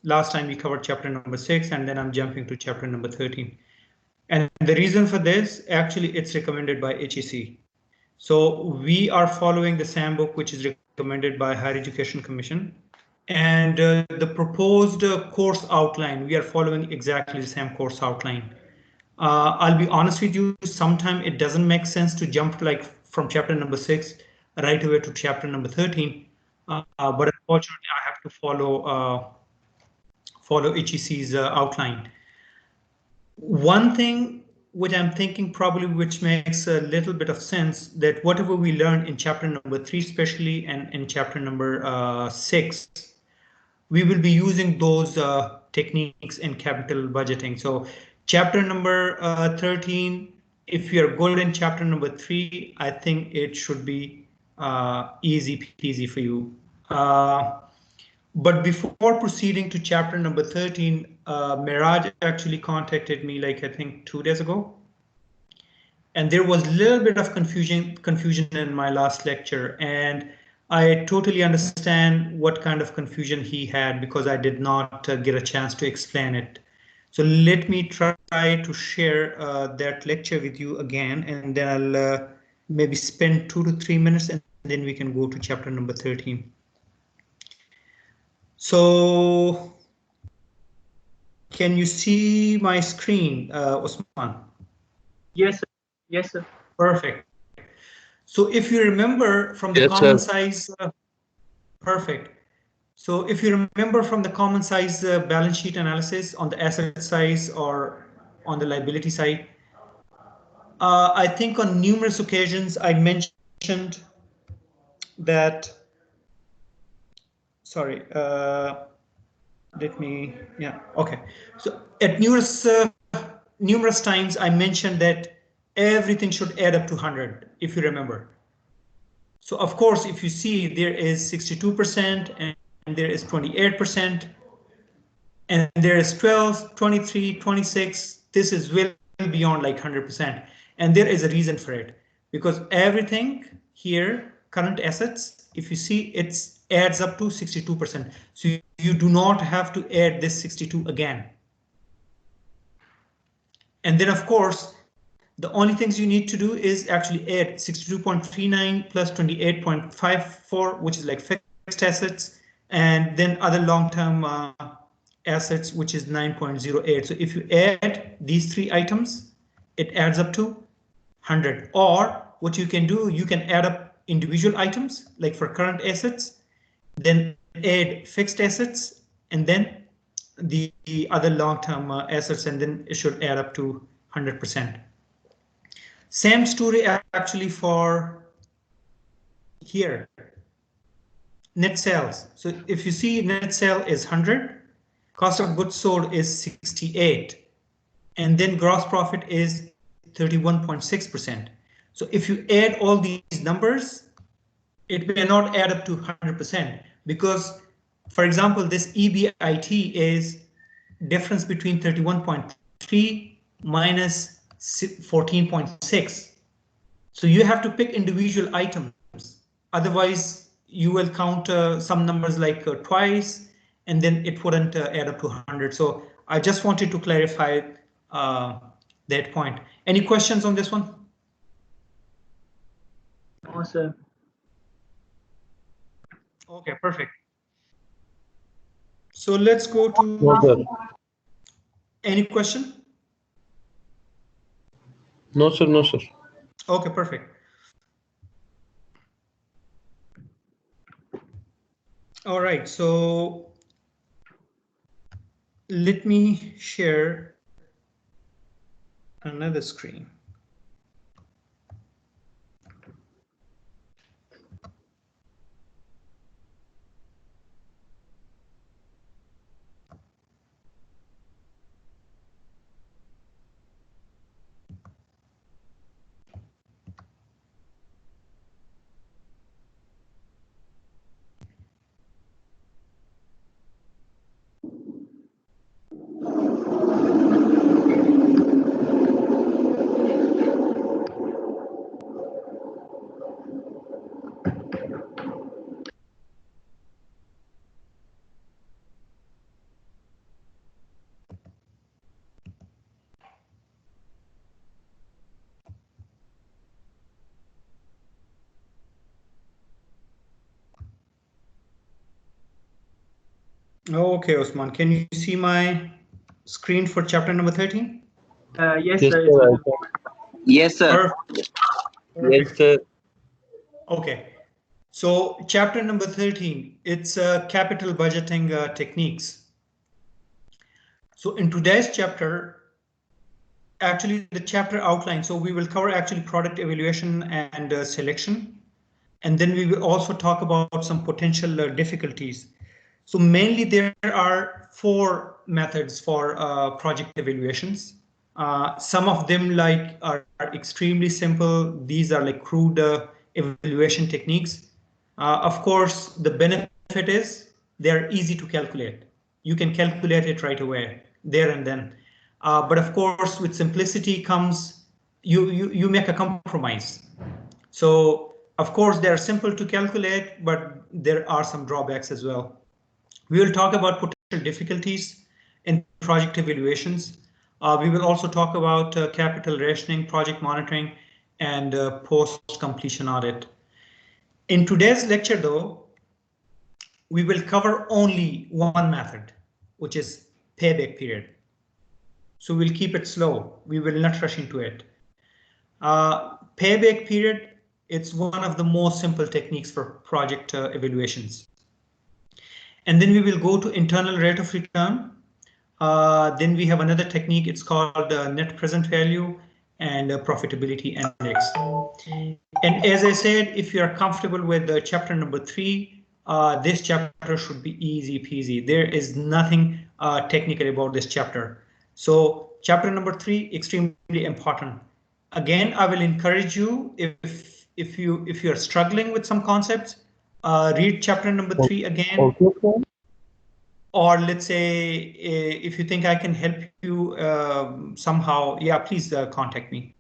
last time we covered chapter number 6, and then I'm jumping to chapter number 13. And the reason for this, actually, it's recommended by HEC. So we are following the SAM book, which is recommended by Higher Education Commission. And the proposed course outline, we are following exactly the same course outline. I'll be honest with you, sometimes it doesn't make sense to jump like from chapter number 6 right away to chapter number 13. But unfortunately, I have to follow HEC's outline. One thing which I'm thinking probably which makes a little bit of sense, that whatever we learned in chapter number 3 especially and in chapter number 6, we will be using those techniques in capital budgeting. So chapter number 13, if you're good in chapter number 3, I think it should be easy peasy for you. But before proceeding to chapter number 13, Miraj actually contacted me like I think 2 days ago. And there was a little bit of confusion in my last lecture. And I totally understand what kind of confusion he had because I did not get a chance to explain it. So let me try to share that lecture with you again, and then I'll maybe spend 2 to 3 minutes and then we can go to chapter number 13. So can you see my screen, Usman? Yes, sir. Yes, sir. Perfect. So if you remember from the common size, perfect. So if you remember from the common size balance sheet analysis on the asset size or on the liability side, I think on numerous occasions I mentioned that, sorry, okay. So at numerous times I mentioned that everything should add up to 100, if you remember. So of course, if you see there is 62% and there is 28%, and there is 12, 23, 26, this is well beyond like 100%. And there is a reason for it, because everything here, current assets, if you see, it adds up to 62%. So you do not have to add this 62 again. And then of course, the only things you need to do is actually add 62.39 plus 28.54, which is like fixed assets, and then other long-term assets, which is 9.08. So if you add these 3 items, it adds up to 100. Or what you can do, you can add up individual items, like for current assets, then add fixed assets, and then the other long-term assets, and then it should add up to 100%. Same story actually for here, net sales. So if you see net sale is 100, cost of goods sold is 68, and then gross profit is 31.6%. So if you add all these numbers, it may not add up to 100%, because, for example, this EBIT is difference between 31.3 minus 14.6. So you have to pick individual items. Otherwise, you will count some numbers like twice, and then it wouldn't add up to 100. So I just wanted to clarify that point. Any questions on this one? No, sir. Okay, perfect. So let's go to any question? No, sir. No, sir. Okay, perfect. All right, so let me share another screen. Okay, Osman, can you see my screen for chapter number 13? Yes, Yes, sir. It's sir. visible. Yes, sir. Perfect. Yes, sir. Okay, so chapter number 13, it's capital budgeting techniques. So in today's chapter, actually the chapter outline, so we will cover actually product evaluation and selection. And then we will also talk about some potential difficulties. So mainly there are four methods for project evaluations. Some of them like are extremely simple. These are like crude evaluation techniques. Of course, the benefit is they're easy to calculate. You can calculate it right away, there and then. But of course, with simplicity comes you make a compromise. So of course, they're simple to calculate, but there are some drawbacks as well. We will talk about potential difficulties in project evaluations. We will also talk about capital rationing, project monitoring, and post-completion audit. In today's lecture, though, we will cover only one method, which is payback period. So we'll keep it slow. We will not rush into it. Payback period, it's one of the most simple techniques for project evaluations. And then we will go to internal rate of return. Then we have another technique, it's called net present value and profitability index. And as I said, if you are comfortable with chapter number 3, this chapter should be easy peasy. There is nothing technical about this chapter. So chapter number 3, extremely important. Again, I will encourage you, if you are struggling with some concepts, read chapter number 3 again. Okay, sir. Or let's say, if you think I can help you somehow, yeah, please contact me.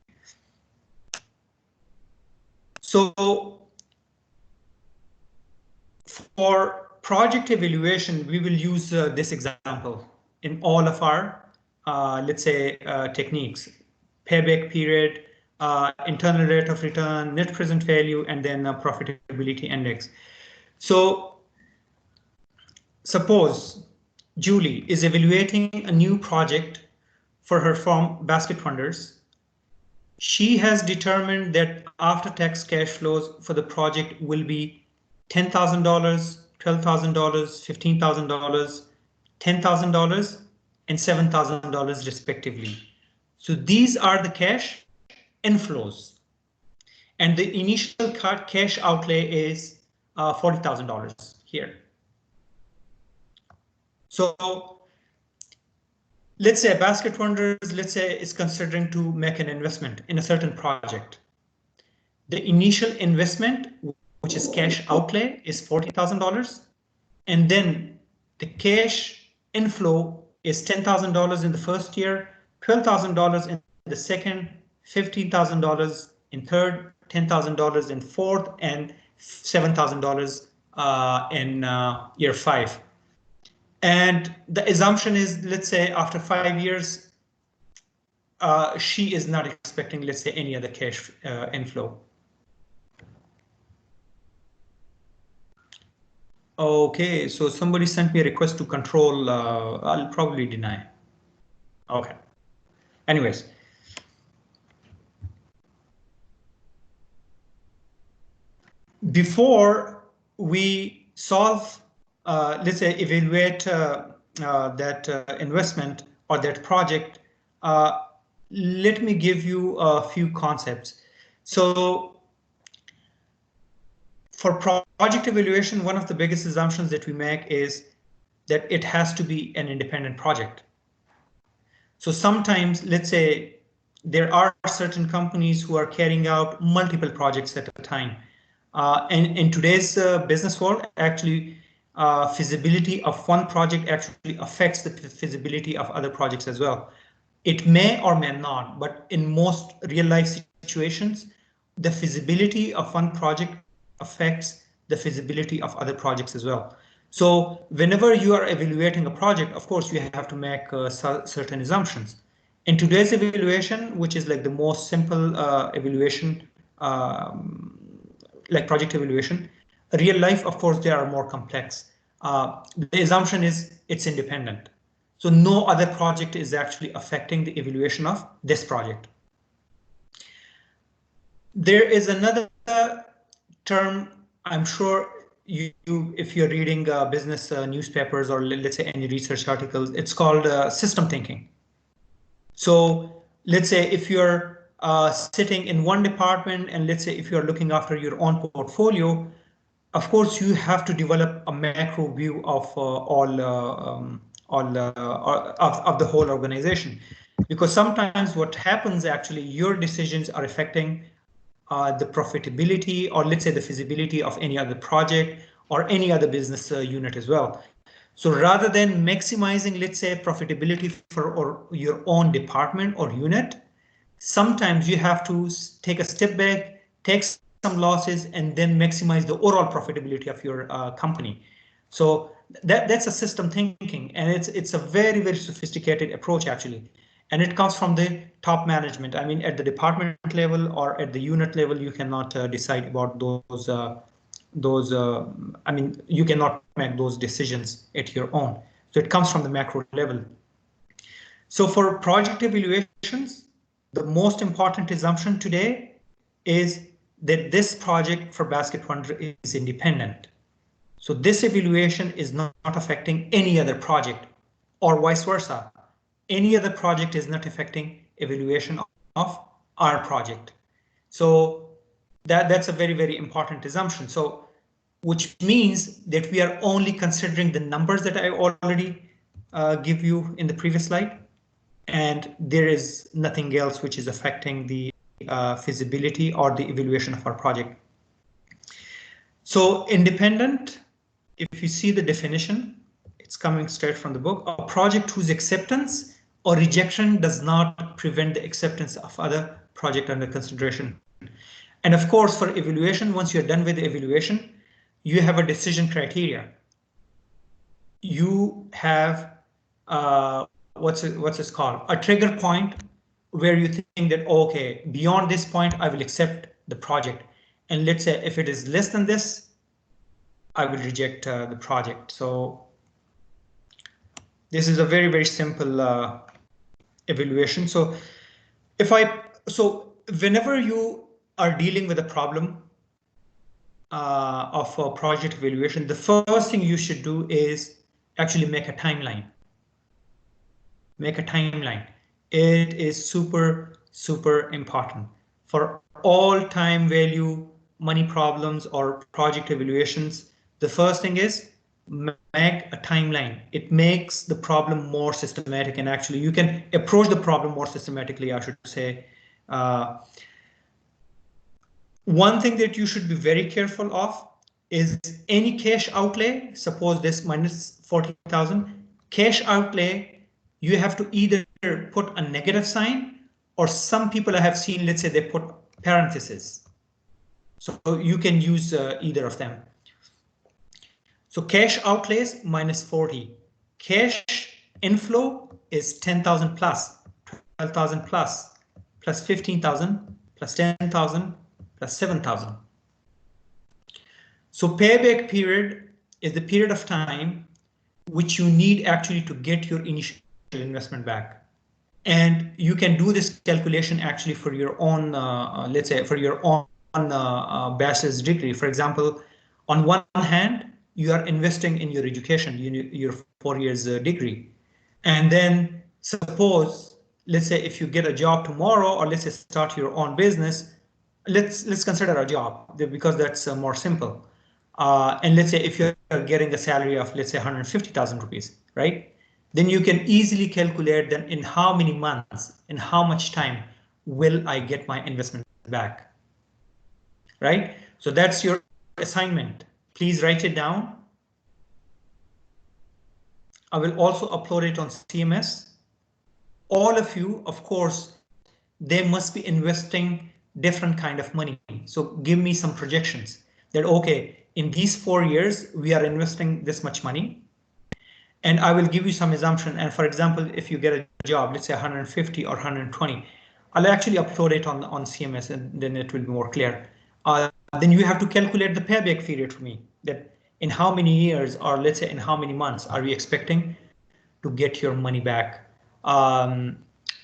So for project evaluation, we will use this example in all of our, let's say, techniques: payback period, internal rate of return, net present value, and then profitability index. So suppose Julie is evaluating a new project for her firm, Basket Funders. She has determined that after-tax cash flows for the project will be $10,000, $12,000, $15,000, $10,000, and $7,000 respectively. So these are the cash inflows. And the initial cash outlay is $40,000 here. So let's say Basket Funders, let's say, is considering to make an investment in a certain project. The initial investment, which is cash outlay, is $40,000. And then the cash inflow is $10,000 in the first year, $12,000 in the second, $15,000 in third, $10,000 in fourth, and $7,000 in year 5. And the assumption is, let's say, after 5 years, she is not expecting, let's say, any other cash inflow. Okay, so somebody sent me a request to control. I'll probably deny. Okay. Anyways. Before we solve, let's say, evaluate that investment or that project, let me give you a few concepts. So for project evaluation, one of the biggest assumptions that we make is that it has to be an independent project. So sometimes, let's say, there are certain companies who are carrying out multiple projects at a time. And in today's business world, actually, feasibility of one project actually affects the feasibility of other projects as well. It may or may not, but in most real life situations, the feasibility of one project affects the feasibility of other projects as well. So whenever you are evaluating a project, of course, you have to make certain assumptions. In today's evaluation, which is like the most simple evaluation, like project evaluation, real life, of course, they are more complex. the assumption is it's independent. So no other project is actually affecting the evaluation of this project. There is another term, I'm sure you if you're reading business newspapers or let's say any research articles, it's called system thinking. So let's say if you're sitting in one department and let's say if you're looking after your own portfolio, of course you have to develop a macro view of of the whole organization, because sometimes what happens actually your decisions are affecting the profitability or let's say the feasibility of any other project or any other business unit as well. So rather than maximizing, let's say, profitability for your own department or unit, sometimes you have to take a step back, take some losses, and then maximize the overall profitability of your company. So that's a system thinking, and it's a very, very sophisticated approach actually. And it comes from the top management. I mean, at the department level or at the unit level, you cannot decide about those. I mean, you cannot make those decisions at your own. So it comes from the macro level. So for project evaluations, the most important assumption today is that this project for Basket Wonder is independent. So this evaluation is not affecting any other project or vice versa. Any other project is not affecting evaluation of our project. So that's a very, very important assumption. So which means that we are only considering the numbers that I already give you in the previous slide. And there is nothing else which is affecting the feasibility or the evaluation of our project. So independent, if you see the definition, it's coming straight from the book. A project whose acceptance or rejection does not prevent the acceptance of other project under consideration. And of course, for evaluation, once you're done with the evaluation, you have a decision criteria. You have what's it called? A trigger point where you think that, okay, beyond this point, I will accept the project. And let's say if it is less than this, I will reject the project. So this is a very, very simple evaluation. So whenever you are dealing with a problem of a project evaluation, the first thing you should do is actually make a timeline. Make a timeline. It is super, super important for all time value money problems or project evaluations. The first thing is make a timeline. It makes the problem more systematic, and actually you can approach the problem more systematically, I should say. One thing that you should be very careful of is any cash outlay. Suppose this minus 40,000 cash outlay, you have to either put a negative sign, or some people I have seen, let's say they put parentheses. So you can use either of them. So cash outlays minus 40. Cash inflow is 10,000 plus, 12,000 plus 15,000, plus 10,000, plus 7,000. So payback period is the period of time which you need actually to get your initial investment back. And you can do this calculation actually for your own, let's say for your own bachelor's degree. For example, on one hand, you are investing in your education, your 4 years degree. And then suppose, let's say if you get a job tomorrow, or let's say start your own business, let's consider a job because that's more simple. And let's say if you're getting a salary of, let's say 150,000 rupees, right? Then you can easily calculate then in how many months, in how much time will I get my investment back, right? So that's your assignment. Please write it down. I will also upload it on CMS. All of you, of course, they must be investing different kind of money. So give me some projections that, okay, in these 4 years, we are investing this much money. And I will give you some assumption. And for example, if you get a job, let's say 150 or 120, I'll actually upload it on CMS and then it will be more clear. Then you have to calculate the payback period for me. That in how many years, or let's say in how many months, are you expecting to get your money back?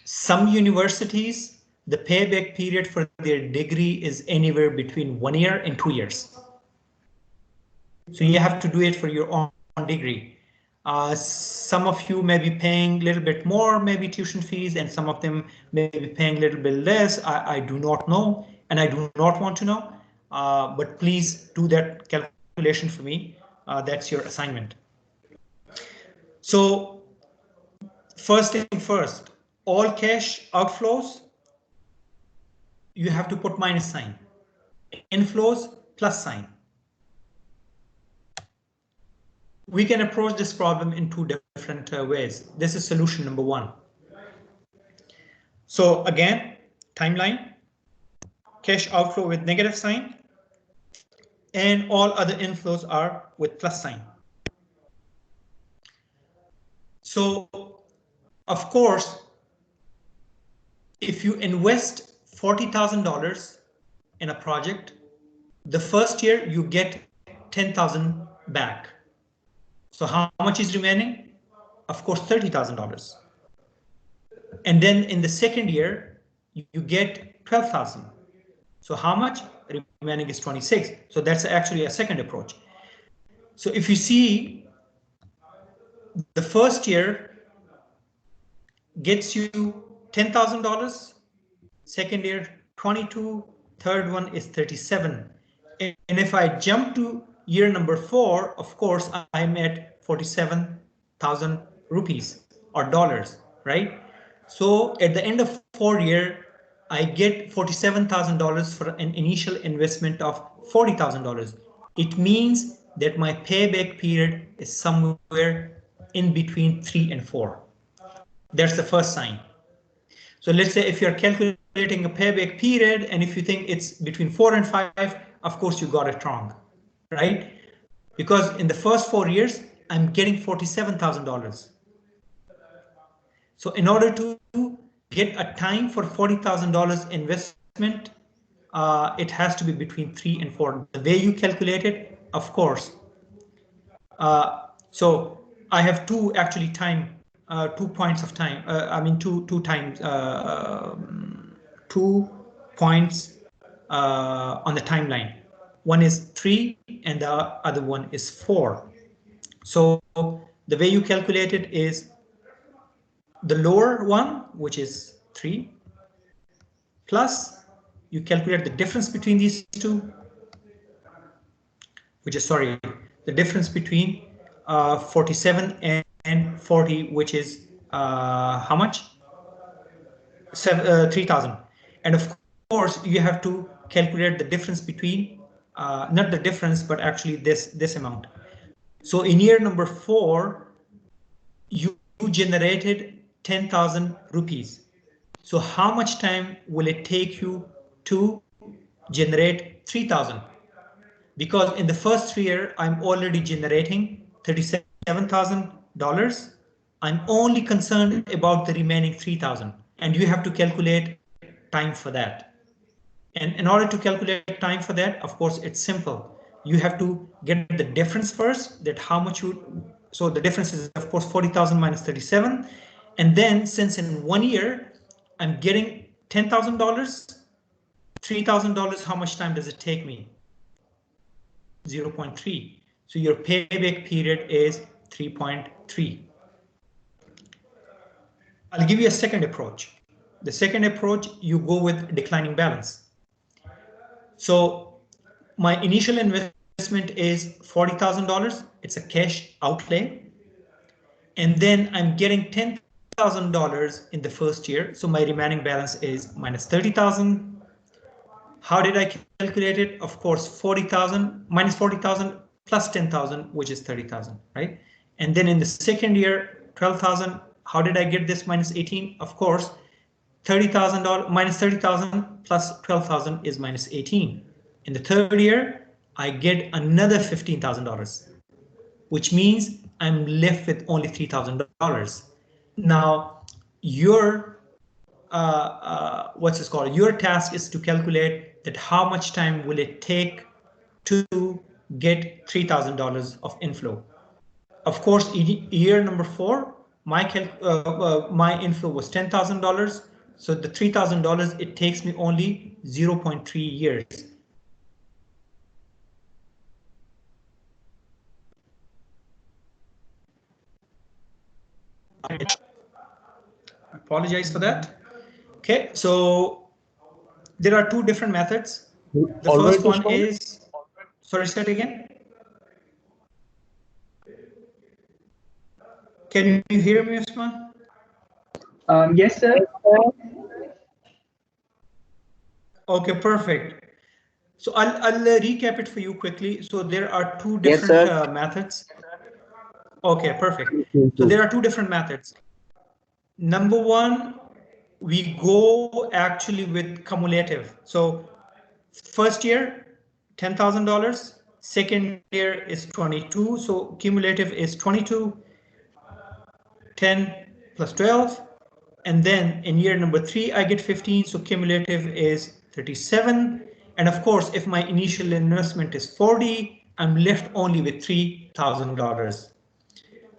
Some universities, the payback period for their degree is anywhere between 1 year and 2 years. So you have to do it for your own degree. Some of you may be paying a little bit more, maybe tuition fees, and some of them may be paying a little bit less. I do not know, and I do not want to know, but please do that calculation for me. That's your assignment. So first thing first, all cash outflows, you have to put minus sign. Inflows, plus sign. We can approach this problem in two different ways. This is solution number one. So again, timeline, cash outflow with negative sign, and all other inflows are with plus sign. So, of course, if you invest $40,000 in a project, the first year you get 10,000 back. So how much is remaining? Of course, $30,000. And then in the second year, you get 12,000. So how much? Remaining is 26. So that's actually a second approach. So if you see, the first year gets you $10,000, second year 22, third one is 37. And if I jump to year number 4, of course, I'm at 47,000 rupees or dollars, right? So at the end of 4 years, I get $47,000 for an initial investment of $40,000. It means that my payback period is somewhere in between 3 and 4. That's the first sign. So let's say if you're calculating a payback period, and if you think it's between 4 and 5, of course you got it wrong, right? Because in the first 4 years, I'm getting $47,000. So in order to get a time for $40,000 investment, it has to be between 3 and 4. The way you calculate it, of course. So I have two actually time, 2 points of time. I mean, two times, 2 points on the timeline. One is 3 and the other one is 4. So the way you calculate it is the lower one, which is 3, plus you calculate the difference between these two, which is, sorry, the difference between 47 and 40, which is how much? 3,000. And of course, you have to calculate the difference between, not the difference, but actually this amount. So in year number 4, you generated 10,000 rupees. So how much time will it take you to generate 3,000? Because in the first 3 years, I'm already generating $37,000. I'm only concerned about the remaining 3,000, and you have to calculate time for that. And in order to calculate time for that, of course, it's simple. You have to get the difference first, that how much you, so the difference is, of course, 40,000 minus 37. And then since in 1 year, I'm getting $10,000, $3,000, how much time does it take me? 0.3. So your payback period is 3.3. I'll give you a second approach. The second approach, you go with declining balance. So my initial investment is $40,000. It's a cash outlay. And then I'm getting $10,000 in the first year. So my remaining balance is minus 30,000. How did I calculate it? Of course, 40,000 minus 40,000 plus 10,000, which is 30,000, right? And then in the second year, 12,000. How did I get this minus 18? Of course, $30,000 minus 30,000 plus 12,000 is minus 18. In the third year, I get another $15,000, which means I'm left with only $3,000. Now, your what's this called? Your task is to calculate that how much time will it take to get $3,000 of inflow. Of course, year number 4, my inflow was $10,000. So the $3,000, it takes me only 0.3 years. I apologize for that. Okay, so there are 2 different methods. The first one is, sorry, say it again. Can you hear me, Usman? Yes, sir. Okay, perfect. So I'll recap it for you quickly. So there are 2 different methods. Okay, perfect. So there are 2 different methods. Number 1, we go actually with cumulative. So first year, $10,000. Second year is 22. So cumulative is 22, 10 plus 12. And then in year number 3, I get 15. So cumulative is 37. And of course, if my initial investment is 40, I'm left only with $3,000.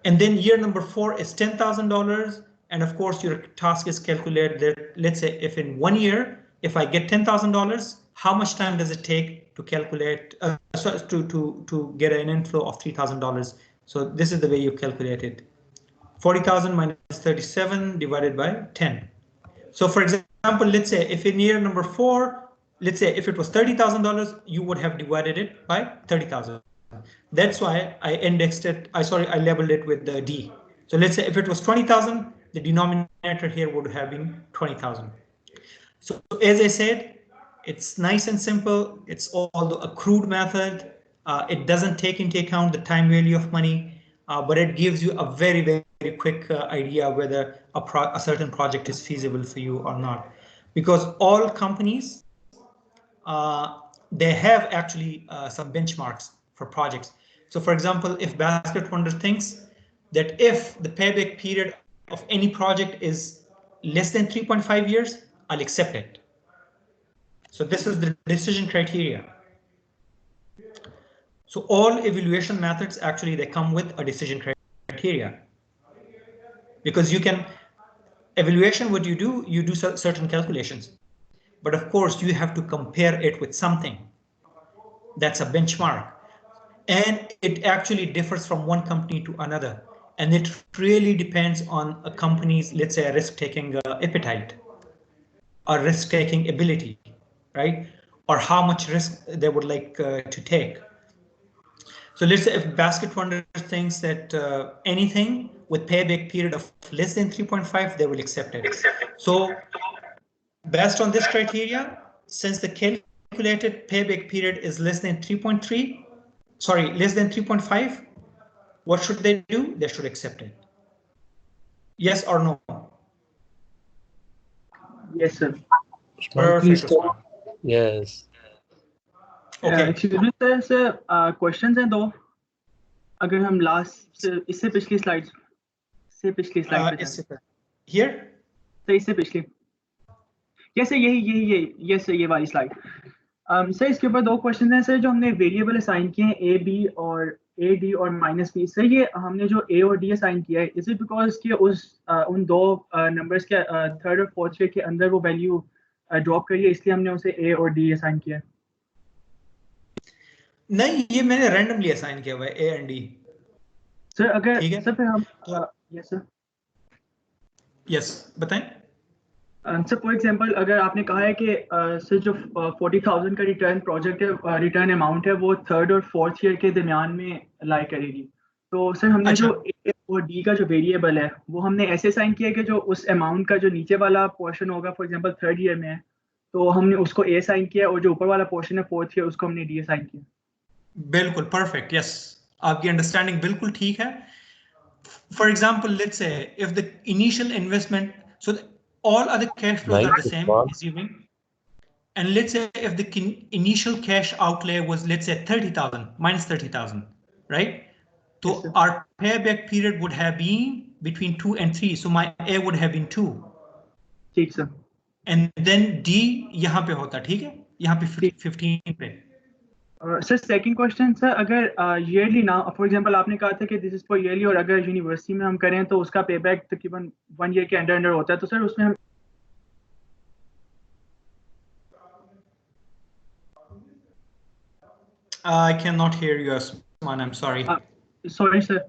And then year number 4 is $10,000. And of course, your task is calculate that, let's say if in 1 year, if I get $10,000, how much time does it take to calculate, to get an inflow of $3,000? So this is the way you calculate it. 40,000 minus 37 divided by 10. So for example, let's say if in year number 4, let's say if it was $30,000, you would have divided it by 30,000. That's why I indexed it. I labeled it with the D. So let's say if it was 20,000, the denominator here would have been 20,000. So as I said, it's nice and simple. It's all the accrued method. It doesn't take into account the time value of money, but it gives you a very, very quick idea whether a certain project is feasible for you or not. Because all companies, they have actually some benchmarks for projects. So for example, if Basket Wonder thinks that if the payback period of any project is less than 3.5 years, I'll accept it. So this is the decision criteria. So all evaluation methods, actually, they come with a decision criteria. Because you can, evaluation, what you do certain calculations. But of course, you have to compare it with something. That's a benchmark. And it actually differs from one company to another. And it really depends on a company's, let's say, a risk-taking appetite or risk-taking ability, right? Or how much risk they would like to take. So let's say if Basket Wonder thinks that anything with payback period of less than 3.5, they will accept it. So based on this criteria, since the calculated payback period is less than 3.5, what should they do? They should accept it. Yes or no? Yes, sir. Perfect. Yes. Okay. Excuse me, sir. Questions हैं 2. अगर हम last इससे पिछली slide here sir इससे पिछली yes sir यही yes sir ये वाली स्लाइड सर इसके ऊपर 2 क्वेश्चन हैं सर जो हमने वेरिएबल असाइन किए हैं ए बी और ए डी और माइनस बी सर ये हमने जो ए और डी असाइन किया है इज इट बिकॉज कि उन 2 नंबर्स के थर्ड और फोर्थ के अंदर वो वैल्यू ड्रॉप करी है इसलिए हमने उसे ए और डी असाइन किया है नहीं ये मैंने रैंडमली असाइन किया हुआ है ए एंड डी सर अगर सर फिर हम यस सर यस बताएं सर फॉर एग्जांपल अगर आपने कहा है कि सर जो 40,000 का रिटर्न प्रोजेक्ट है रिटर्न अमाउंट है वो थर्ड और फोर्थ ईयर के दरमियान में लाई करेगी तो सर हमने जो ए और डी का जो वेरिएबल है वो हमने ऐसे असाइन किया कि जो उस अमाउंट का जो नीचे वाला पोर्शन होगा फॉर एग्जांपल थर्ड ईयर में है तो हमने उसको ए असाइन किया और जो ऊपर वाला पोर्शन है फोर्थ ईयर उसको हमने डी असाइन किया बिल्कुल परफेक्ट यस आपकी अंडरस्टैंडिंग बिल्कुल ठीक है for example let's say if the initial investment so all other cash flows are the same, assuming. And let's say if the initial cash outlay was, let's say, 30,000 minus 30,000, right? So yes, our payback period would have been between 2 and 3. So my A would have been 2. ठीक sir. And then D यहाँ पे होता, ठीक है? यहाँ पे 15 पे. Sir second question sir, अगर ईयरली ना, फॉर एग्जांपल आपने कहा था कि दिस इज फॉर ईयरली, और अगर यूनिवर्सिटी में हम करें तो उसका पे बैक तकरीबन 1 ईयर के अंडर अंडर होता है, तो सर उसमें हम I cannot hear you, Osman. I'm sorry. Sorry sir,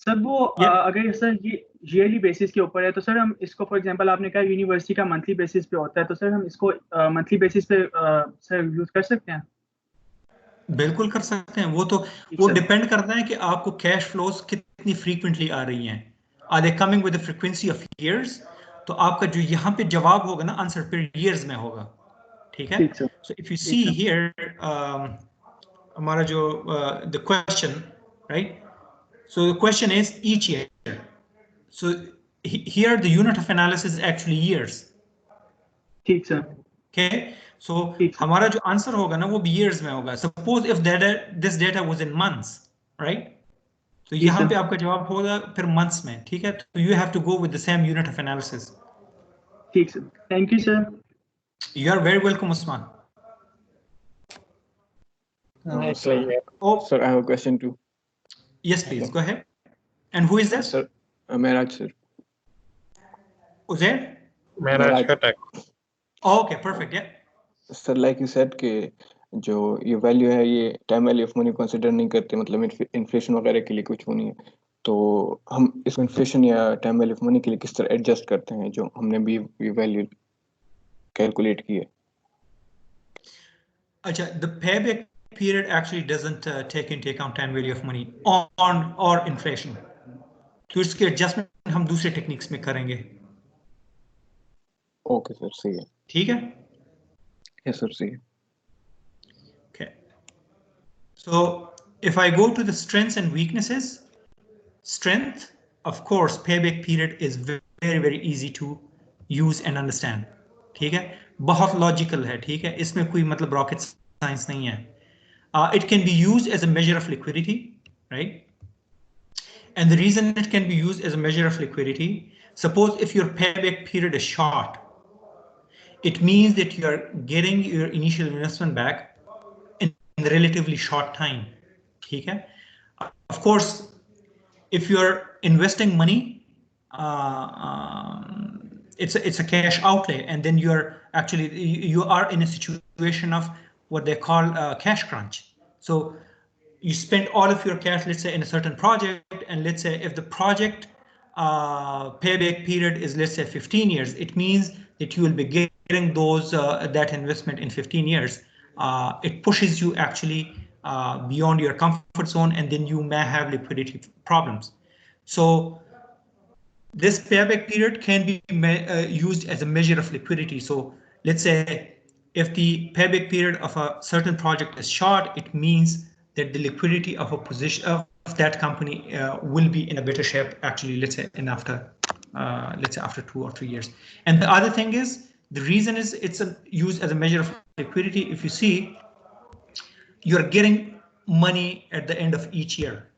sir वो Yeah. अगर सर ये ईयरली बेसिस के ऊपर है तो सर हम इसको, फॉर एग्जांपल आपने कहा यूनिवर्सिटी का मंथली बेसिस पे होता है, तो सर हम इसको मंथली बेसिस पे सर यूज कर सकते हैं? बिल्कुल कर सकते हैं। वो तो ठीक वो सर। डिपेंड करता है कि आपको कैश फ्लोज कितनी फ्रीक्वेंटली आ रही हैं। Are they coming with the frequency of years? तो आपका जो यहाँ पे जवाब होगा ना, आंसर फिर ईयर्स में होगा। ठीक है। ठीक sir. So if you see ठीक सर। हियर, हमारा जो the question, right? So the question is each year. So here the unit of analysis is actually years. ठीक सर। Okay, so ठीक सर। हमारा जो आंसर होगा ना वो भी years में होगा. Suppose if this data was in months, right? तो जी यहाँ सर। पे आपका जवाब होगा फिर months में. ठीक है, तो you have to go with the same unit of analysis. ठीक sir, thank you sir. You are very welcome, Usman. Sir, Oh, sir, I have a question too. yes, please Hello. go ahead. And who is this? Sir, Mehraj, sir. Uzair? Mehraj Khatak. Oh, okay, perfect. Yeah. Sir, like you said कि जो ये value है ये time value of money consider नहीं करते, मतलब inflation वगैरह के लिए कुछ वो नहीं है, तो हम इस इन्फ्लेशन या टाइम वैल्यू ऑफ मनी के लिए किस तरह एडजस्ट करते हैं जो हमने भी ये वैल्यू कैलकुलेट की है? अच्छा, the payback period actually doesn't take into account time value of money on or inflation. तो इसके एडजस्टमेंट हम दूसरे टेक्निक्स में करेंगे. ओके सर, सही है. ठीक है. यस सर, सही है. Okay. So if I go to the strengths and weaknesses, strength, of course, payback period is very easy to use and understand. ठीक है, बहुत लॉजिकल है. ठीक है, इसमें कोई मतलब रॉकेट साइंस नहीं है. It can be used as a measure of liquidity, right? And the reason it can be used as a measure of liquidity, suppose if your payback period is short, it means that you are getting your initial investment back in a relatively short time. Okay? Of course, if you're investing money, it's a cash outlay, and then you are in a situation of what they call cash crunch. So you spend all of your cash, let's say, in a certain project, and let's say if the project payback period is, let's say, 15 years, it means that you will be getting that investment in 15 years. It pushes you actually beyond your comfort zone, and then you may have liquidity problems. So this payback period can be used as a measure of liquidity. So let's say if the payback period of a certain project is short, it means that the liquidity of a position of that company will be in a better shape, actually, let's say after 2 or 3 years. And the other thing is, the reason is it's used as a measure of liquidity. If you see, you're getting money at the end of each year,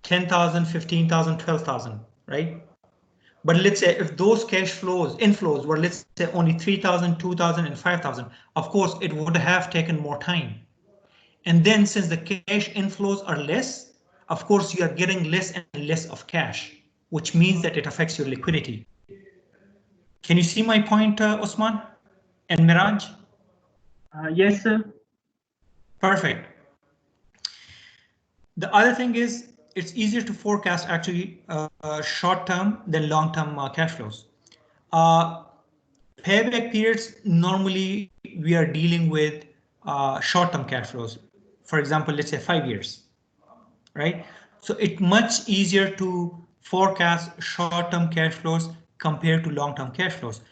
10,000, 15,000, 12,000, right? But let's say if those cash inflows were, let's say, only 3,000, 2,000, and 5,000, of course, it would have taken more time. And then since the cash inflows are less, of course, you are getting less and less of cash, which means that it affects your liquidity. Can you see my point, Osman and Miraj? Yes, sir. Perfect. The other thing is, it's easier to forecast actually short-term than long-term cash flows. Payback periods, normally we are dealing with short-term cash flows. For example, let's say 5 years, right? So it's much easier to forecast short-term cash flows compared to long-term cash flows,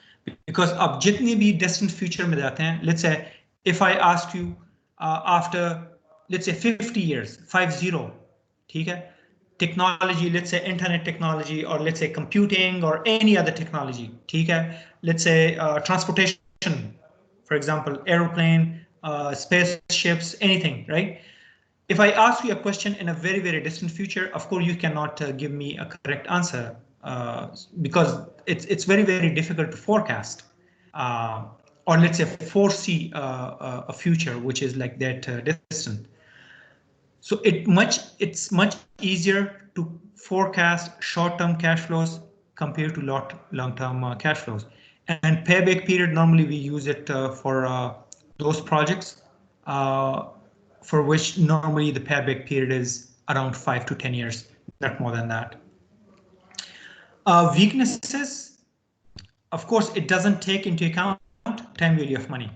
because अब जितनी भी distant future में जाते हैं, let's say if I ask you after, let's say 50 years, 50, ठीक है, technology, let's say internet technology, or let's say computing or any other technology, ठीक है, let's say transportation, for example, airplane, spaceships, anything, right? If I ask you a question in a very distant future, of course you cannot give me a correct answer because it's very difficult to forecast. or let's say foresee a future which is like that distant. So it's much easier to forecast short-term cash flows compared to long-term cash flows. And payback period, normally we use it for those projects for which normally the payback period is around 5 to 10 years, not more than that. Weaknesses, of course, it doesn't take into account time value of money,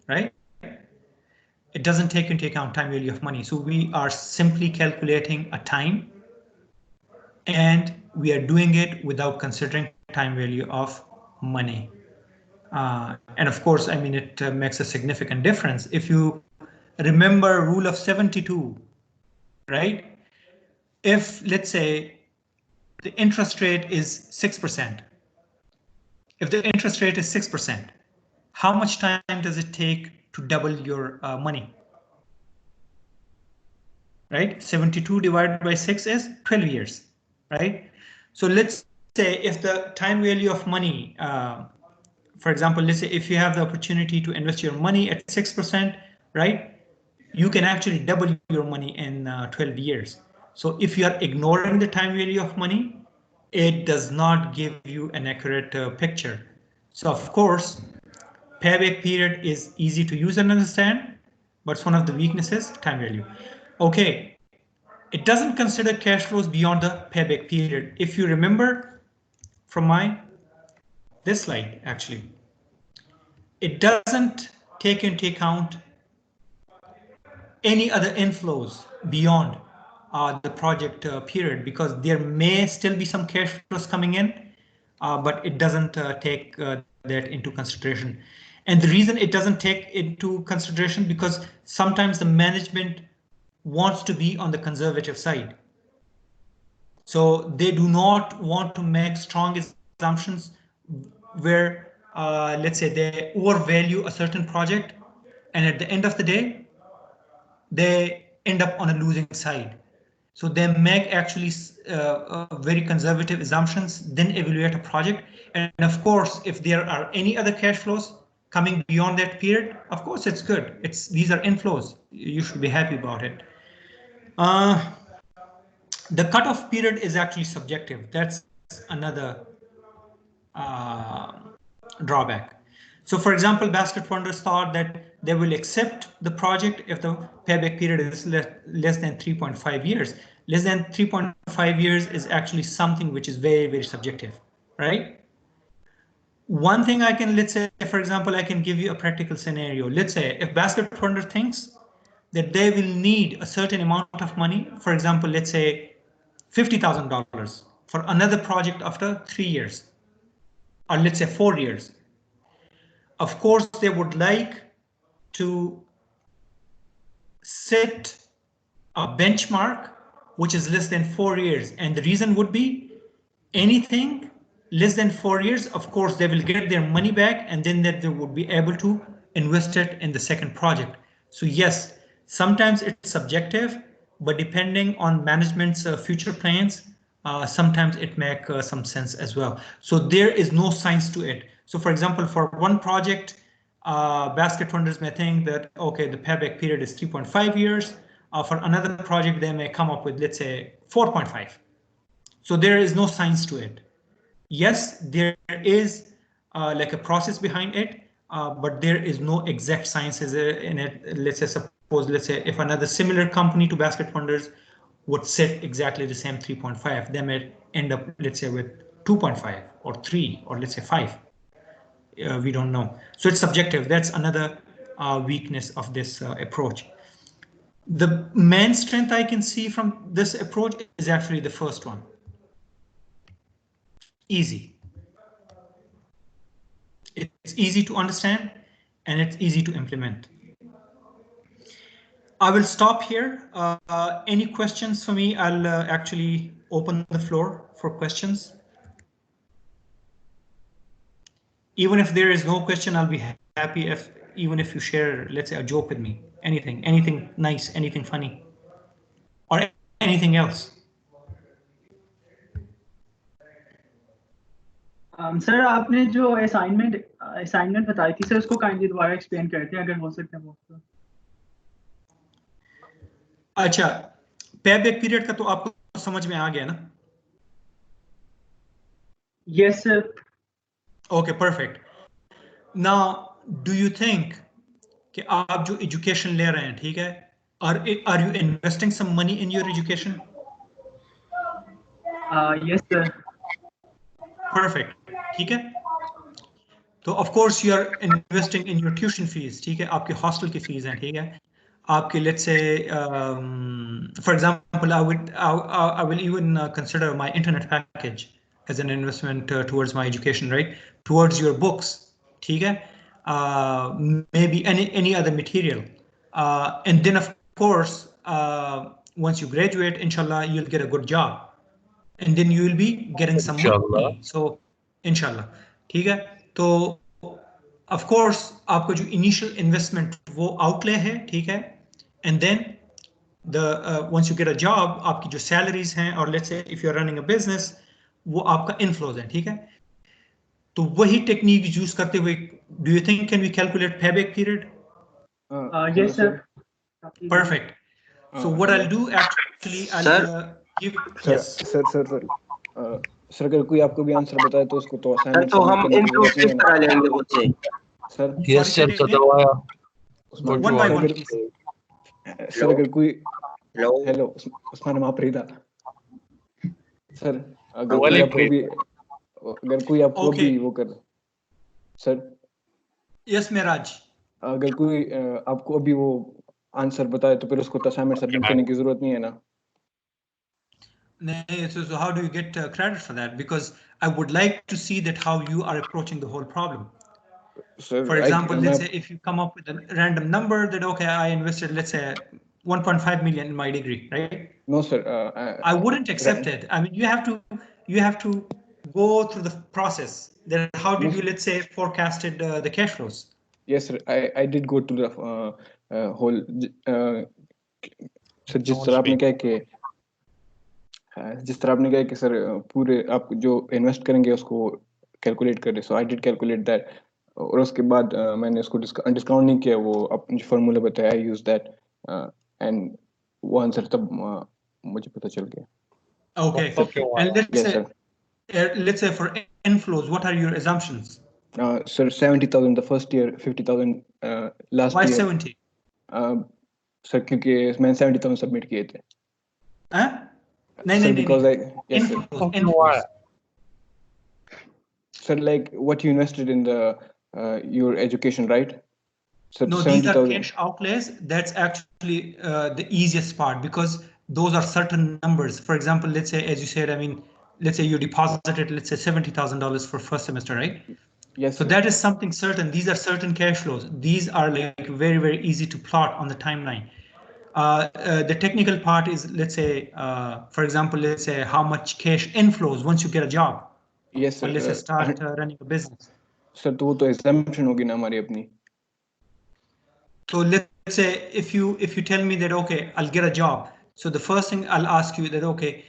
right? It doesn't take into account time value of money. So we are simply calculating a time, and we are doing it without considering time value of money. And of course, I mean, it makes a significant difference. If you remember rule of 72, right? If let's say the interest rate is 6%, if the interest rate is 6%, how much time does it take to double your money? Right? 72 divided by 6 is 12 years, right? So let's say if the time value of money, for example, let's say if you have the opportunity to invest your money at 6%, right? You can actually double your money in 12 years. So if you are ignoring the time value of money, it does not give you an accurate picture. So of course, payback period is easy to use and understand, but it's one of the weaknesses, time value. Okay, it doesn't consider cash flows beyond the payback period. If you remember from this slide, actually, it doesn't take into account any other inflows beyond the project period, because there may still be some cash flows coming in, but it doesn't take that into consideration. And the reason it doesn't take into consideration, because sometimes the management wants to be on the conservative side. So they do not want to make strong assumptions where, let's say, they overvalue a certain project, and at the end of the day, they end up on a losing side. So they make actually very conservative assumptions, then evaluate a project. And of course, if there are any other cash flows coming beyond that period, of course, it's good. These are inflows. You should be happy about it. The cutoff period is actually subjective. That's another drawback. So for example, basket funders thought that they will accept the project if the payback period is less than 3.5 years. Less than 3.5 years is actually something which is very, very subjective, right? One thing I can, let's say, for example, I can give you a practical scenario. Let's say if basket funder thinks that they will need a certain amount of money, for example, let's say $50,000 for another project after 3 years, or let's say 4 years. Of course, they would like to set a benchmark which is less than 4 years. And the reason would be anything less than 4 years, of course, they will get their money back, and then that they would be able to invest it in the second project. So yes, sometimes it's subjective, but depending on management's future plans, sometimes it makes some sense as well. So there is no science to it. So for example, for one project, basket funders may think that, okay, the payback period is 3.5 years. For another project, they may come up with, let's say, 4.5. So there is no science to it. Yes, there is like a process behind it, but there is no exact sciences in it. Let's say if another similar company to basket funders would set exactly the same 3.5, they may end up, let's say, with 2.5 or 3 or let's say 5. We don't know. So it's subjective. That's another weakness of this approach. The main strength I can see from this approach is actually the first one. Easy. It's easy to understand and it's easy to implement. I will stop here. Any questions for me? I'll actually open the floor for questions. Even if there is no question, I'll be happy even if you share, let's say, a joke with me. Anything nice, anything funny, or anything else. Sir आपने जो assignment बताई थी sir, उसको kindly दोबारा explain करते हैं अगर हो सकता है वो तो। अच्छा, पे बैक पीरियड का तो आपको समझ में आ गया ना? Yes sir. Okay, perfect. Now do you think कि आप जो एजुकेशन ले रहे हैं, ठीक है, are you investing some money in your education? Yes sir. Perfect, ठीक है। तो of course you are investing in your tuition fees, ठीक है, आपके हॉस्टल की फीस है, ठीक है, आपके let's say for example I will even consider my internet package as an investment towards my education, right? Towards your books, ठीक है, maybe any other material, and then of course once you graduate, inshallah you'll get a good job, and then you will be getting some money. So inshallah, ठीक है। तो of course आपका जो initial investment वो outlay है, ठीक है, and then the once you get a job, आपकी जो salaries हैं, और let's say if you're running a business, वो आपका inflows है, ठीक है। तो वही टेक्निक यूज करते हुए, do you think can we calculate payback period? Yes sir. Perfect. So what I'll do actually, I'll give, yes. Sir अगर कोई आपको भी आंसर बताए तो उसको तो सर तो हम इनपुट किस तरह लेंगे मुझसे? सर यस सर दबाया one by one, please. Sir अगर कोई हेलो हेलो उस्मान माफरीदा सर अगर वाले कोई आपको Okay. भी वो कर सर Yes, Miraj. अगर कोई आपको अभी वो आंसर बताए तो फिर उसको तो असाइनमेंट सबमिट करने की जरूरत नहीं है ना? So how do you get credit for that? Because I would like to see that how you are approaching the whole problem. Sir, For example, let's say if you come up with a random number that, okay, I invested, let's say 1.5 million in my degree, right? No, sir. I wouldn't accept it. I mean, you have to go through the process. Then how did you, let's say, forecasted the cash flows? Yes, sir. I did go to the whole. Sir जिस तरह आपने कहा कि sir पूरे आप जो invest करेंगे उसको कैलकुलेट करें, सो आई डिड कैलकुलेट दैट, और उसके बाद मैंने उसको डिस्काउंट नहीं किया, वो अपने जो फार्मूला बताया आई यूज दैट, एंड वो आंसर तब मुझे पता चल गया. Okay. And let's say for inflows, what are your assumptions? Sir, 70,000 the first year, 50,000 last Why year. 70? Sir, क्योंकि मैंने 70,000 सबमिट किए थे. नहीं, because yes, inflows. Sir, like what you invested in the your education, right? So no, these are cash outlays. That's actually the easiest part, because those are certain numbers. For example, let's say, as you said, I mean, let's say you deposited, let's say $70,000 for first semester, right? Yes. So that is something certain. These are certain cash flows. These are like very, very easy to plot on the timeline. The technical part is, let's say, for example, let's say how much cash inflows once you get a job. Yes, sir. Or let's say start running a business. Sir, तो वो तो assumption होगी ना हमारी अपनी. So let's say if you tell me that, okay, I'll get a job. So the first thing I'll ask you that, okay,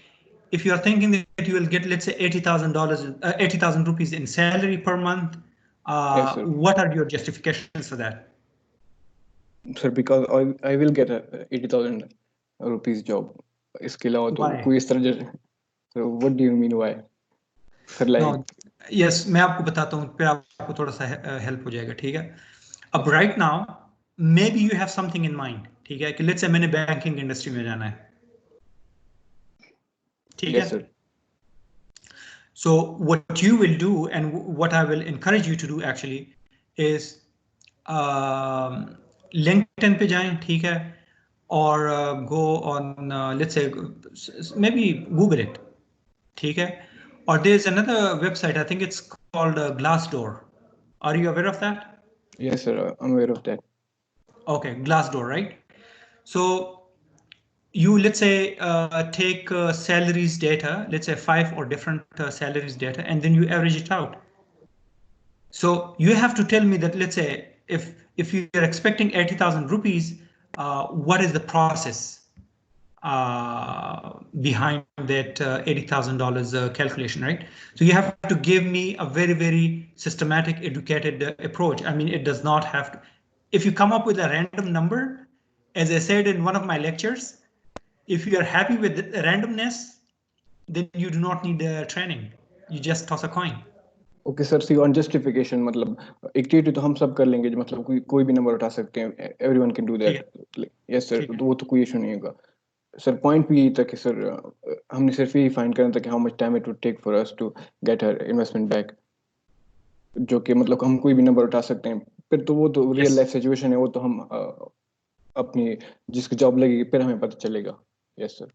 if you are thinking that you will get, let's say, $80,000, 80,000 rupees in salary per month, yes, what are your justifications for that? Sir, because I will get a 80,000 rupees job. इसके अलावा तो कोई इस तरह. So what do you mean why? Sir, like. No, yes, मैं आपको बताता हूँ, फिर आपको थोड़ा सा help हो जाएगा, ठीक है? अब right now, maybe you have something in mind, ठीक है? कि let's say मैंने banking industry में जाना है, ठीक है? Yes, sir. So what you will do, and what I will encourage you to do actually, is LinkedIn पे जाएं, ठीक है? Or go on, let's say, maybe Google it, ठीक है? Or there's another website, I think it's called Glassdoor. Are you aware of that? Yes, sir. I'm aware of that. Okay, Glassdoor, right? So you, let's say, take salaries data, let's say 5 or different salaries data, and then you average it out. So you have to tell me that, let's say, if you're expecting 80,000 rupees, what is the process? behind that $80,000 calculation, right? So you have to give me a very, very systematic, educated approach. I mean, it does not have to. If you come up with a random number, as I said in one of my lectures, if you are happy with the randomness, then you do not need training. You just toss a coin. Okay sir, see on justification, मतलब activity तो हम सब कर लेंगे, मतलब कोई भी number उठा सकते हैं, everyone can do that. Yes sir, तो वो तो कोई इशू नहीं होगा सर. पॉइंट भी यही था कि सर हमने सिर्फ यही फाइंड करना था कि how much time it would take for us to get her investment back, जो कि मतलब हम कोई भी नंबर उठा सकते हैं. फिर तो वो तो रियल लाइफ सिचुएशन है, वो तो हम अपनी जिसकी जॉब लगेगी फिर हमें पता चलेगा. Yes sir,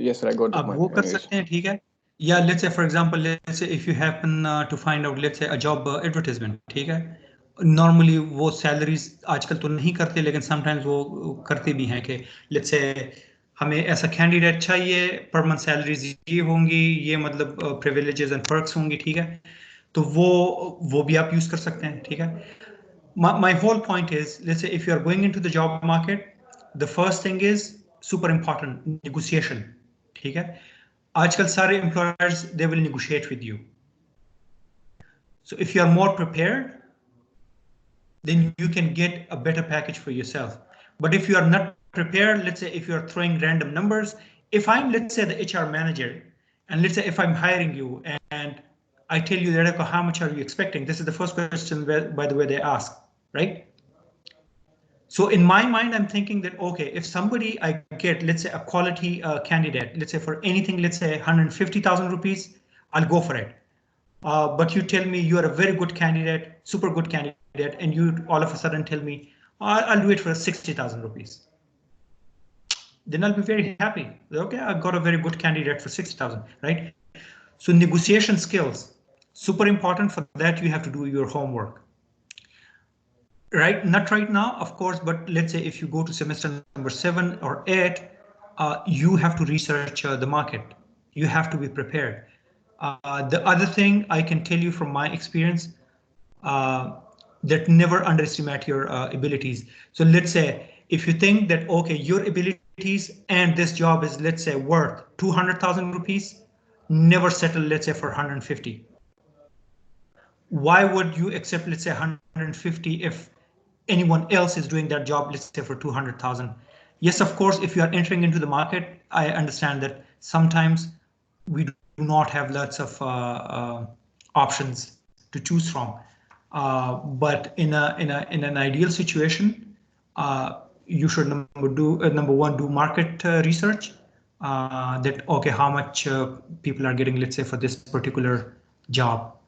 yes sir, I got the आप पॉइंट. वो कर सकते हैं, ठीक है. Yeah, let's say for example, let's say if you happen to find out, let's say a job advertisement, ठीक है. Normally वो salaries आजकल तो नहीं करते, लेकिन sometimes वो करते भी हैं कि let's say हमें ऐसा candidate चाहिए, per month salaries ये होंगी, ये मतलब privileges and perks होंगी, ठीक है. तो वो भी आप use कर सकते हैं, ठीक है. My whole point is, let's say if you are going into the job market, the first thing is super important, negotiation, ठीक है. आजकल सारे employers, they will negotiate with you. So if you are more prepared, then you can get a better package for yourself. But if you are not prepared, let's say if you are throwing random numbers, if I'm, let's say, the HR manager, and let's say if I'm hiring you and I tell you that, how much are you expecting? This is the first question, by the way, they ask, right? So in my mind, I'm thinking that, okay, if somebody I get, let's say a quality candidate, let's say for anything, let's say 150,000 rupees, I'll go for it. But you tell me you are a very good candidate, super good candidate, and you all of a sudden tell me, I'll do it for 60,000 rupees. Then I'll be very happy. Okay, I've got a very good candidate for 60,000, right? So negotiation skills, super important. For that, you have to do your homework. Right, not right now, of course, but let's say if you go to semester number 7 or 8, you have to research the market. You have to be prepared. The other thing I can tell you from my experience, that never underestimate your abilities. So let's say if you think that, okay, your abilities and this job is, let's say, worth 200,000 rupees, never settle, let's say, for 150. Why would you accept, let's say, 150 if anyone else is doing that job, let's say, for 200,000? Yes, of course, if you are entering into the market, I understand that sometimes we do not have lots of options to choose from. But in an ideal situation, you should number one, do market research. That, okay, how much people are getting, let's say, for this particular job.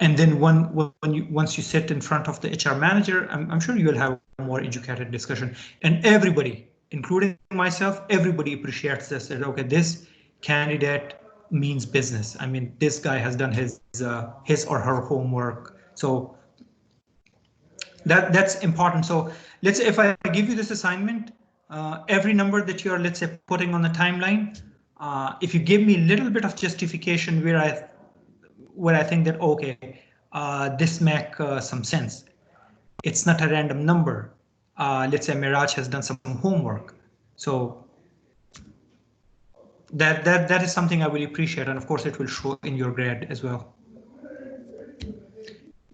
And then once you sit in front of the HR manager, I'm sure you will have a more educated discussion. And everybody, including myself, everybody appreciates this. That, okay, this candidate means business. I mean, this guy has done his or her homework. So that's important. So let's say if I give you this assignment, every number that you're, let's say, putting on the timeline, if you give me a little bit of justification where I think that, okay, this makes some sense. It's not a random number. Let's say Miraj has done some homework. So that is something I really appreciate, and of course it will show in your grade as well.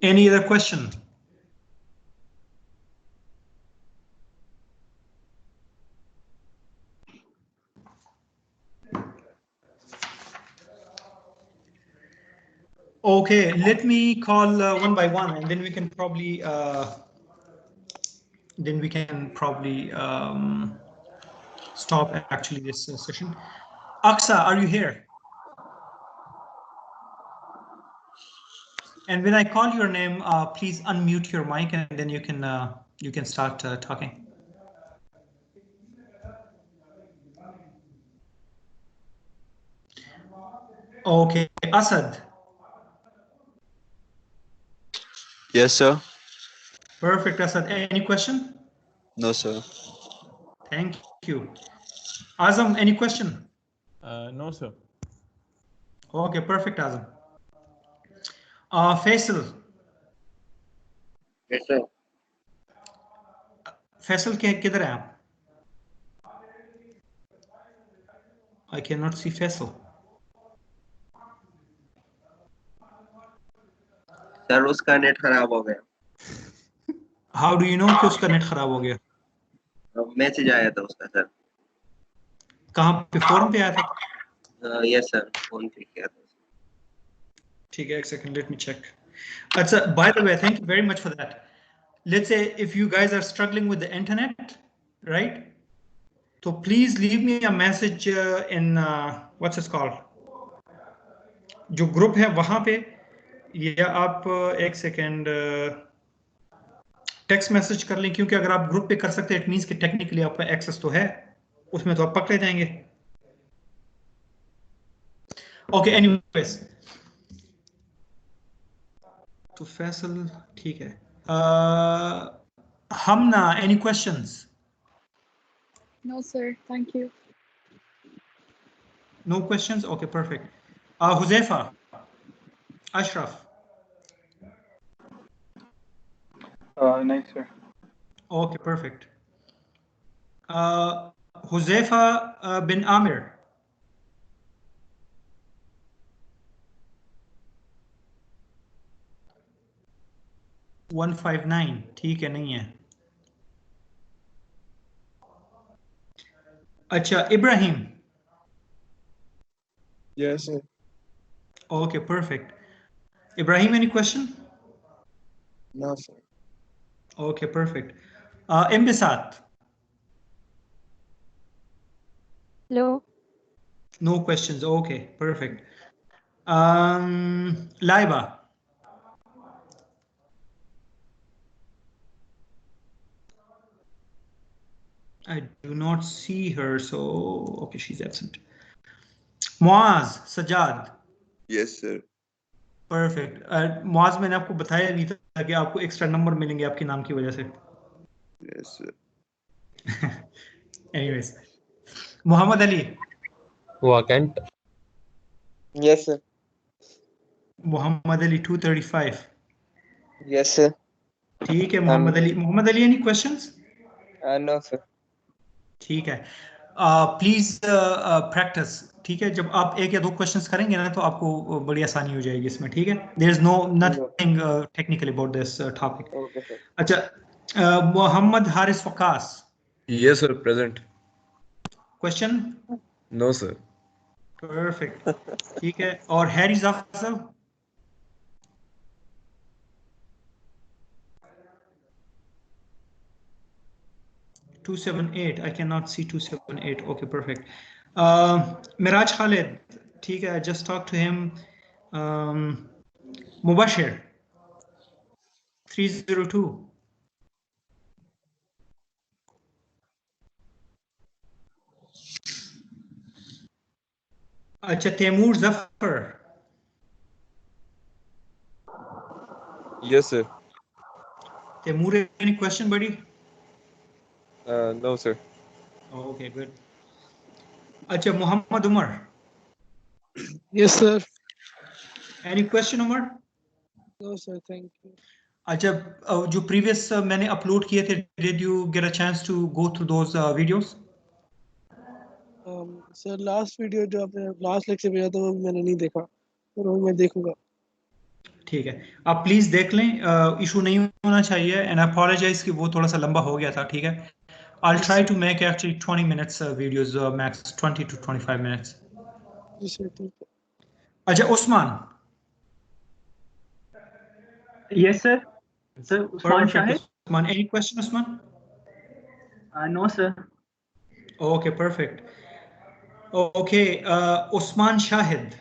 Any other question? Okay, let me call one by one, and then we can probably stop actually this session. Aksa, are you here? And when I call your name, please unmute your mic, and then you can start talking. Okay, Asad. Yes, sir. Perfect, Asad. Any question? No, sir. Thank you. Azam, any question? No, sir. Okay, perfect, Azam. Faisal. Yes, sir. Faisal किधर हैं आप? I cannot see Faisal. Sir उसका net खराब हो गया. How do you know कि उसका net खराब हो गया? मैसेज आया था उसका सर. कहाँ पे, फोरम पे आया था? यस सर, फोन पे किया था. ठीक है, एक second, let me check. अच्छा, by the way, thank you very much for that. Let's say if you guys are struggling with the internet, right? So please leave me a message in what's it called? जो group है वहां पे, या आप एक second text message कर लें, क्योंकि अगर आप ग्रुप पे कर सकते हैं इट मींस कि टेक्निकली आपका एक्सेस तो है उसमें, तो आप पकड़े जाएंगे. ओके, एनीवेज, तो फैसल ठीक है. Hamna, any questions? No, sir. Thank you. No questions? Okay, perfect. Huzaifa, Ashraf. Nice, sir. Okay, perfect. Huzaifa bin Amir. $159, ठीक है, नहीं है. अच्छा, Ibrahim. Yes, sir. Okay, perfect. Ibrahim, any question? No, sir. Okay, perfect. Imbisat. Hello. No questions. Okay, perfect. Laiba. I do not see her, so okay, she's absent. Muaz, Sajad. Yes, sir. Perfect. Muaz, मैंने आपको बताया नहीं था कि आपको extra number मिलेंगे आपके नाम की वजह से. Yes, sir. Anyways, Mohammad Ali. Vacant. Yes, sir. Mohammad Ali 235. Yes, sir. ठीक है Mohammad Ali. Mohammad Ali, any questions? No, sir. ठीक है. Please practice. ठीक है, जब आप एक या दो क्वेश्चंस करेंगे ना तो आपको बड़ी आसानी हो जाएगी इसमें. ठीक है, there is no nothing technically about this topic. Okay, sir. अच्छा, Mohammad Haris Waqas. Yes, sir. Present. Question? No, sir. Perfect. ठीक है, और Harry Jafar? $278. I cannot see 278. Okay, perfect. Miraj Khalid. ठीक है, I just talked to him. Mubashir 302. अच्छा, Taimur Zafar. Yes, sir. Taimur, any question, buddy? No, sir. Okay, good. अच्छा, Muhammad Umar. Yes, sir. Any question, Umar? No, sir. Thank you. अच्छा, जो previous मैंने upload किए थे, did you get a chance to go through those videos? Sir, last video जो आपने last lecture भेजा था वो मैंने नहीं देखा, और वो मैं देखूंगा. ठीक है, आप प्लीज देख लें. इशू नहीं होना चाहिए. एंड अपोलोजाइज कि वो थोड़ा सा लंबा हो गया था. ठीक है, I'll try to make actually 20 minutes videos, max 20 to 25 minutes. Ji sir, ठीक है. अच्छा, Usman. Yes, sir. Sir, Usman Perfect. Shahid? Usman, any question, Usman? No, sir. Okay, perfect. Okay, Usman Shahid.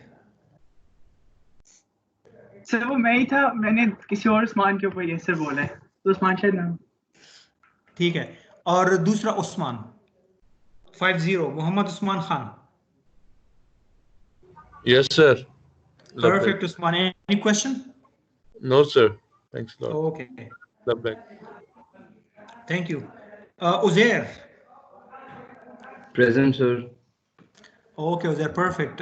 Sir वो मैं ही था, मैंने किसी और उस्मान के ऊपर yes sir बोला है, तो उस्मान शायद नाम. ठीक है, और दूसरा Usman 50, Mohammad Usman Khan. Yes, sir. Perfect, Usman. Any question? No, sir. Thanks a lot. Okay, Love back. thank you. Uzair. Present, sir. Okay, Uzair, perfect.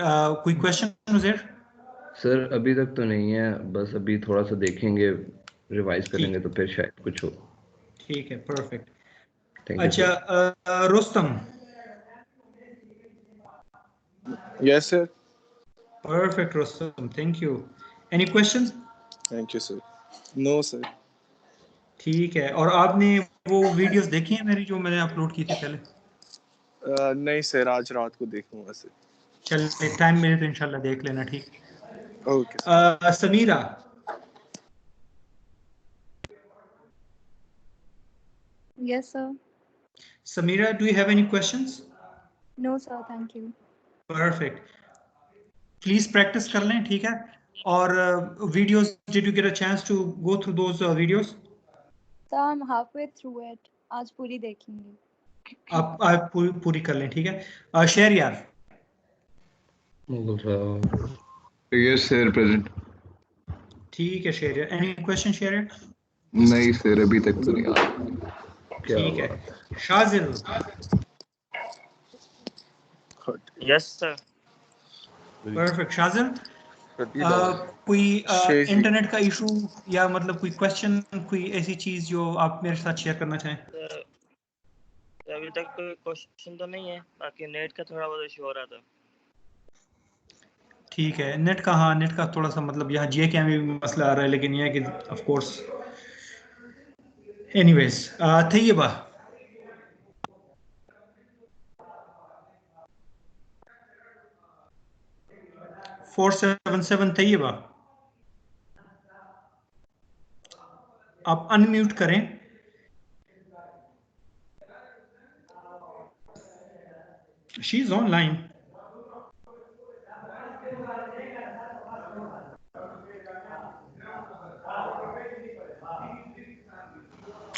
कोई question, Uzair? सर अभी तक तो नहीं है, बस अभी थोड़ा सा देखेंगे, रिवाइज करेंगे तो फिर शायद कुछ हो. ठीक है, परफेक्ट. Thank you. अच्छा, Rustam. Yes, sir. Perfect, Rostam. Thank you. Any questions? Thank you, sir. No, sir. ठीक है, और आपने वो वीडियोस देखी हैं मेरी जो मैंने अपलोड की थी पहले? नहीं सर, आज रात को देखूंगा सर. चल टाइम मिले तो इंशाल्लाह देख लेना, ठीक? Okay, sir. Samira. Yes, sir. Samira, do you have any questions? No, sir. Thank you. Perfect. Please practice कर लें, ठीक है? और videos, did you get a chance to go through those videos? Sir, I'm halfway through it. आज पूरी देखेंगे. आप पूरी कर लें, ठीक है? शेयर यार. Yes, sir, present. ठीक है शेयर यार. Any question शेयर यार? नहीं सर, अभी तक तो नहीं आया. ठीक है. Shajil. Yes, sir. Perfect. Shajil, कोई इंटरनेट का इशू या मतलब कोई क्वेश्चन, कोई ऐसी चीज जो आप मेरे साथ शेयर करना चाहें? अभी तक कोई क्वेश्चन तो नहीं है, बाकी नेट का थोड़ा बहुत इशू हो रहा था. ठीक है. नेट का, हाँ नेट का थोड़ा सा मतलब यहाँ GK में भी मसला आ रहा है, लेकिन यह है कि of course anyways. Tayyaba. Four 477 Tayyaba, आप अनम्यूट करें. She is online.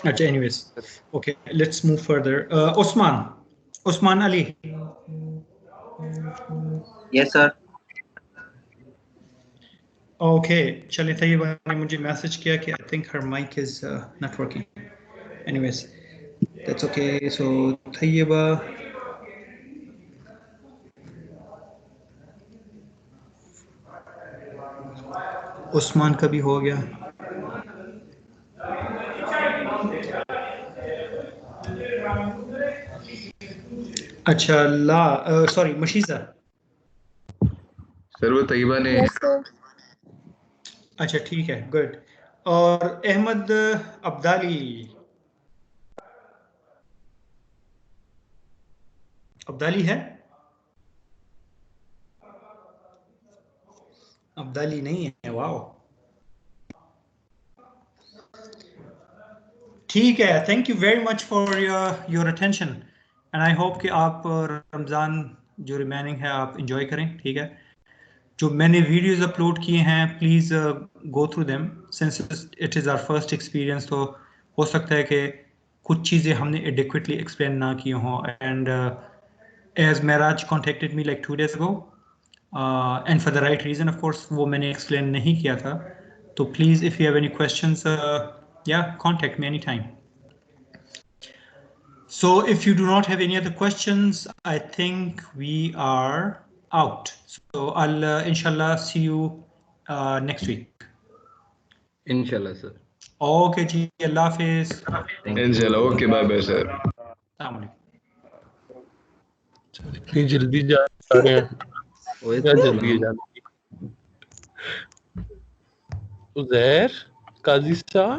अच्छा, anyways, okay, let's move further. Usman Ali. Yes, sir. Okay, चलिए. तैयबा ने मुझे मैसेज किया कि I think her mic is not working. Anyways, that's okay. So Taiba, Usman का भी हो गया. अच्छा, सॉरी, मशीजा. सर वो तैयबा ने. Yes, sir. अच्छा ठीक है, गुड. और अहमद अब्दाली. अब्दाली है? अब्दाली नहीं है. वाओ. ठीक है. Thank you very much for your attention, and I hope कि आप रमज़ान जो रिमेनिंग है आप इंजॉय करें, ठीक है? जो मैंने वीडियोस अपलोड किए हैं, please go through them since it is our first experience. तो हो सकता है कि कुछ चीज़ें हमने एडिक्वेटली एक्सप्लेन ना की हों. And as Meraj contacted me like 2 days ago, and for the right reason of course, वो मैंने एक्सप्लेन नहीं किया था. तो please if you have any questions, या contact me any time. So if you do not have any other questions, I think we are out. So I'll inshallah see you next week. इंशाल्लाह sir. Okay जी, अल्लाह हाफिज. इंशाल्लाह. Okay, bye bye sir. अस्सलाम वालेकुम. इतनी जल्दी जा रहे हैं, क्या जल्दी है जाने की? उज़ैर, काजी साहब.